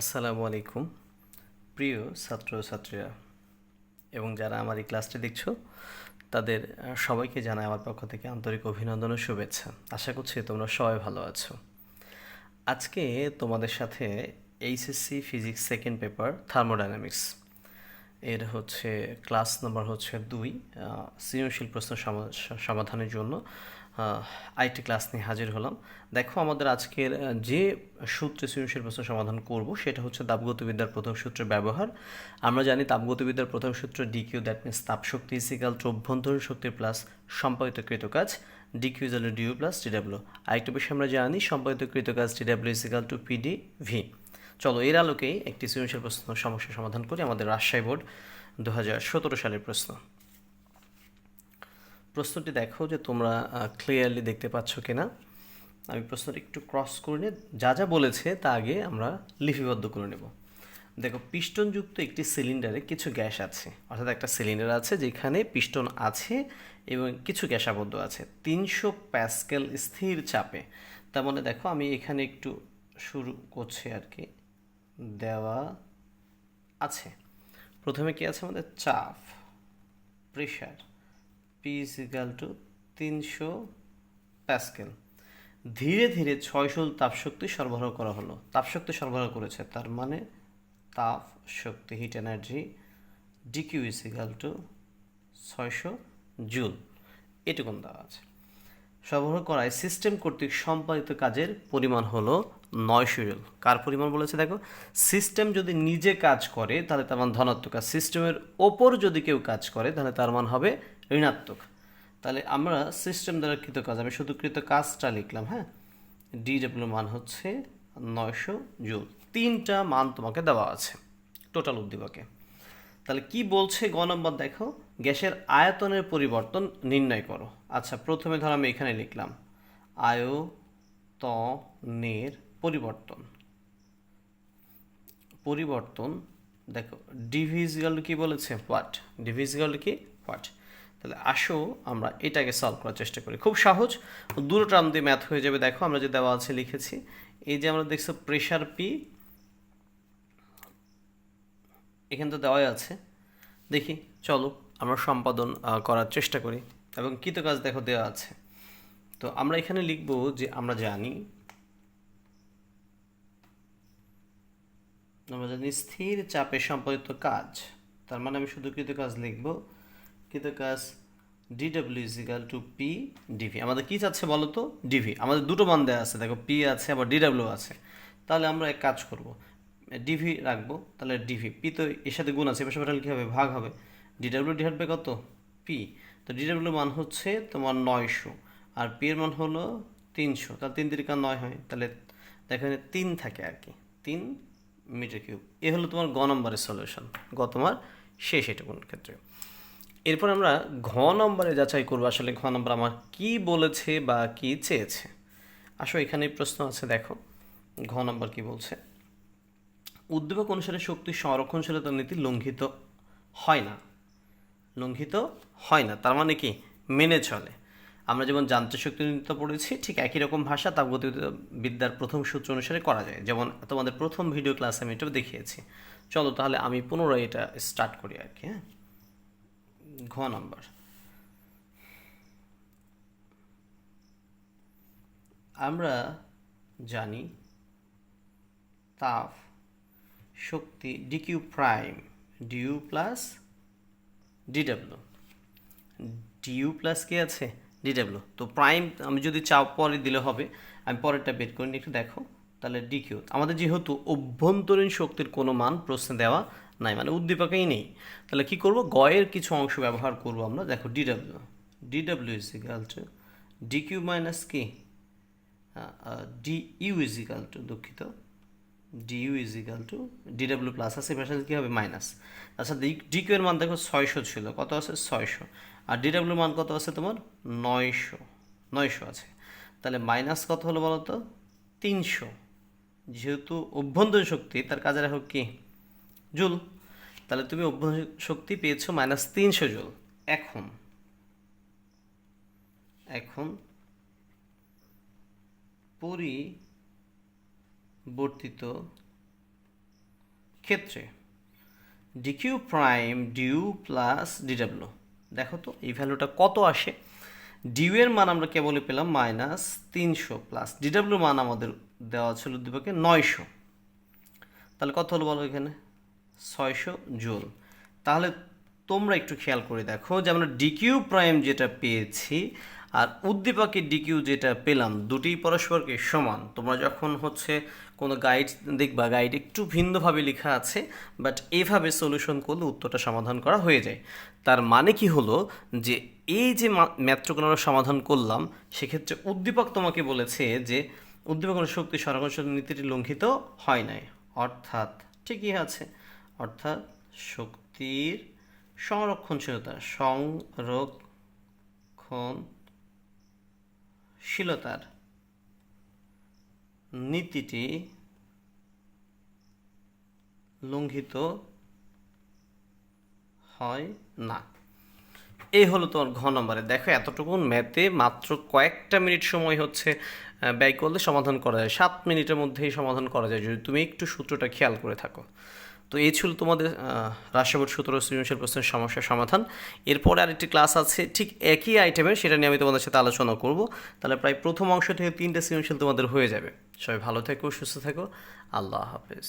আসসালামু আলাইকুম প্রিয় ছাত্রছাত্রীরা এবং যারা আমার এই ক্লাসটি দেখছো তাদের সবাইকে জানাই আমার পক্ষ থেকে আন্তরিক অভিনন্দন ও শুভেচ্ছা। আশা করছি তোমরা সবাই ভালো আছো। আজকে তোমাদের সাথে HSC physics second paper thermodynamics এর ক্লাস নাম্বার 2 সৃজনশীল প্রশ্ন সমাধানের জন্য আরেকটি ক্লাস নিয়ে হাজির হলাম। দেখো আমাদের আজকের যে সূত্রে সৃজনশীল প্রশ্ন সমাধান করব সেটা হচ্ছে তাপগতিবিদ্যার প্রথম সূত্রের ব্যবহার। আমরা জানি তাপগতিবিদ্যার প্রথম সূত্র ডিকিউ, দ্যাট মিনস তাপ শক্তি ইজিক্যাল টু অভ্যন্তরীণ শক্তি প্লাস সম্পাদিত কৃত কাজ, ডিকিউ ইজ ডিউ প্লাস ডিডাব্লিউ। আরেকটা বিষয় আমরা জানি সম্পাদিত কৃত কাজ ডিডাব্লিউ ইজিক্যাল টু পিডি ভি। চলো এর আলোকেই একটি সৃজনশীল প্রশ্ন সমস্যা সমাধান করি। আমাদের রাজশাহী বোর্ড 2017 সালের প্রশ্ন। প্রশ্নটি দেখো যে তোমরা ক্লিয়ারলি দেখতে পাচ্ছ কিনা। আমি প্রশ্নটি একটু ক্রস করে নিয়ে যা যা বলেছে তা আগে আমরা লিপিবদ্ধ করে নেব। দেখো পিস্টনযুক্ত একটি সিলিন্ডারে কিছু গ্যাস আছে, অর্থাৎ একটা সিলিন্ডার আছে যেখানে পিস্টন আছে এবং কিছু গ্যাস আবদ্ধ আছে 300 প্যাসকেল স্থির চাপে। তার মানে দেখো আমি এখানে একটু শুরু করছি আর কি। দেওয়া আছে প্রথমে কি আছে আমাদের চাপ, pressure P is equal two 300 Pascal. ধীরে ধীরে 600 তাপশক্তি সরবরাহ করা হলো। তাপশক্তি সরবরাহ করেছে তার মানে তাপ শক্তি heat energy D Q is equal to 600 joule, এটুকুন দেওয়া আছে। সরবরাহ করায় সিস্টেম কর্তৃক সম্পাদিত কাজের পরিমাণ হলো 900 জুল। কার পরিমাণ বলেছে দেখো, সিস্টেম যদি নিজে কাজ করে তাহলে তার মান ধনাত্মক, আর সিস্টেমের ওপর যদি কেউ কাজ করে তাহলে তার মান হবে ঋণাত্মক। তাহলে আমরা সিস্টেম দ্বারা কৃত কাজ, আমি শুধু কৃত কাজটা লিখলাম, হ্যাঁ। ডিডব্লিউ মান হচ্ছে 900 জুল। তিনটা মান তোমাকে দেওয়া আছে টোটাল উদ্দীপকে। তাহলে কি বলছে গ নম্বর দেখো, গ্যাসের আয়তনের পরিবর্তন নির্ণয় করো। আচ্ছা প্রথমে ধর আমি এখানে লিখলাম আয়তনের পরিবর্তন। পরিবর্তন দেখো ডিভিজিক্যাল কি বলেছে, হোয়াট। ডিভিজিক্যাল কি, হোয়াট। তাহলে আসো আমরা এটাকে সলভ করার চেষ্টা করি। খুব সহজ, দুটো টার্ম দিয়ে ম্যাথ হয়ে যাবে। দেখো আমরা যে দেওয়া আছে লিখেছি, এই যে আমরা দেখছো প্রেশার পি, এখানে তো দেওয়াই আছে। দেখি চলো আমরা সম্পাদন করার চেষ্টা করি এবং কৃতকাজ দেখো দেওয়া আছে। তো আমরা এখানে লিখব যে আমরা জানি স্থির চাপে সম্পাদিত কাজ, তার মানে আমি শুধু কৃতকাজ লিখব। কৃতকাজ D W is equal to P D V. আমাদের কী চাচ্ছে বলো তো, ডিভি। আমাদের দুটো মান দেওয়া আছে, দেখো পি আছে আবার ডিডব্লিউ আছে। তাহলে আমরা এক কাজ করব, ডিভি রাখবো। তাহলে ডিভি পি তো এর সাথে গুণ আছে, এবার সেটা কী হবে, ভাগ হবে। ডিডব্লিউ ডিভাইড বাই কত, পি। তো ডিডব্লিউ মান হচ্ছে তোমার 900 আর পি এর মান হলো 300। তাহলে 3 3 9 হয়, তাহলে দেখো 3 থাকে আর কি, 3 মিটার কিউব। এ হলো তোমার গ নম্বরের সলিউশন, গ তোমার শেষ এটুকুন ক্ষেত্রে। এরপর আমরা ঘ নম্বরে যাচাই করবো আসলে ঘ নম্বর আমার কি বলেছে বা কি চেয়েছে। আসো এখানে প্রশ্ন আছে, দেখো ঘ নম্বর কি বলছে। উদ্দীপক অনুসারে শক্তির সংরক্ষণশীলতা নীতি লঙ্ঘিত হয় না। লঙ্ঘিত হয় না তার মানে কি, মেনে চলে। আমরা যেমন যান্ত্রিক শক্তি নীতি পড়েছি ঠিক একই রকম ভাষা তাপগতিবিদ্যার প্রথম সূত্র অনুসারে করা যায়, যেমন তোমাদের প্রথম ভিডিও ক্লাসে আমি এটা দেখিয়েছি। চলো তাহলে আমি পুনরায় এটা স্টার্ট করি আর কি, হ্যাঁ। ঘ নম্বর, আমরা জানি তাপ শক্তি D Q prime due plus D W. D U plus কি আছে, ডিডব্লিউ। তো প্রাইম আমি যদি চাও পরে দিলে হবে, আমি পরেরটা বের করে নিই একটু দেখো। তাহলে ডিকিউ আমাদের যেহেতু অভ্যন্তরীণ শক্তির কোনো মান প্রশ্নে দেওয়া নাই, মানে উদ্দীপকেই নেই, তাহলে কি করব, গয়ের কিছু অংশ ব্যবহার করব আমরা। দেখো D W, D W is equal to D Q minus কি, D U is equal to, দুঃখিত, D U is equal to D W plus আছে, এবার সাথে কী হবে মাইনাস। আচ্ছা ডিকিউ এর মান দেখো 600 ছিল, কত আছে 600, আর ডিডব্লিউ মান কত আছে তোমার 900, 900 আছে। তাহলে মাইনাস কত হলো বলো তো, 300। যেহেতু অভ্যন্তরীণ শক্তি তার কাজের হোক কি, জুল। তাহলে তুমি অভ্যন্তরীণ শক্তি পেয়েছো -300 জুল। এখন এখন পরিবর্তিত ক্ষেত্রে ডিকিউ প্রাইম ডিউ প্লাস ডিডাব্লিউ, দেখো তো এই ভ্যালুটা কত আসে। ডিউ এর মান আমরা কেবলই পেলাম -300 প্লাস ডিডাব্লিউ মান আমাদের দেওয়া ছিল উদ্দীপকে 900, তাহলে কত হলো বলো এখানে 600 জুল। তাহলে তোমরা একটু খেয়াল করে দেখো যে আমরা ডিকিউ প্রাইম যেটা পেয়েছি আর উদ্দীপকে ডিকিউ যেটা পেলাম দুটিই পরস্পরকে সমান। তোমরা যখন হচ্ছে কোনো গাইড দেখবা, গাইড একটু ভিন্নভাবে লেখা আছে, বাট এভাবে সলিউশন করলে উত্তরটা সমাধান করা হয়ে যায়। তার মানে কি হলো যে এই যে ম্যাথটুকু আমরা সমাধান করলাম, সেক্ষেত্রে উদ্দীপক তোমাকে বলেছে যে উদ্দীপক শক্তি সংরক্ষণ নীতিটি লঙ্ঘিত হয় নাই, অর্থাৎ ঠিকই আছে, অর্থাৎ শক্তির সংরক্ষণশীলতার নীতিটি লঙ্ঘিত হয় না। এই হলো তোমার ঘ নম্বরে। দেখো এতটুকু ম্যাথে মাত্র কয়েকটা মিনিট সময় হচ্ছে ব্যয় করলে সমাধান করা যায়, 7 মিনিটের মধ্যেই সমাধান করা যায় যদি তুমি একটু সূত্রটা খেয়াল করে থাকো। তো এই ছিল তোমাদের রাশিয়াবোর্ড সূত্র সৃজনশীল প্রশ্নের সমস্যার সমাধান। এরপরে আরেকটি ক্লাস আছে ঠিক একই আইটেমের, সেটা নিয়ে আমি তোমাদের সাথে আলোচনা করব। তাহলে প্রায় প্রথম অংশ থেকে 3টে সৃজনশীল তোমাদের হয়ে যাবে। সবাই ভালো থেকো, সুস্থ থেকো, আল্লাহ হাফেজ।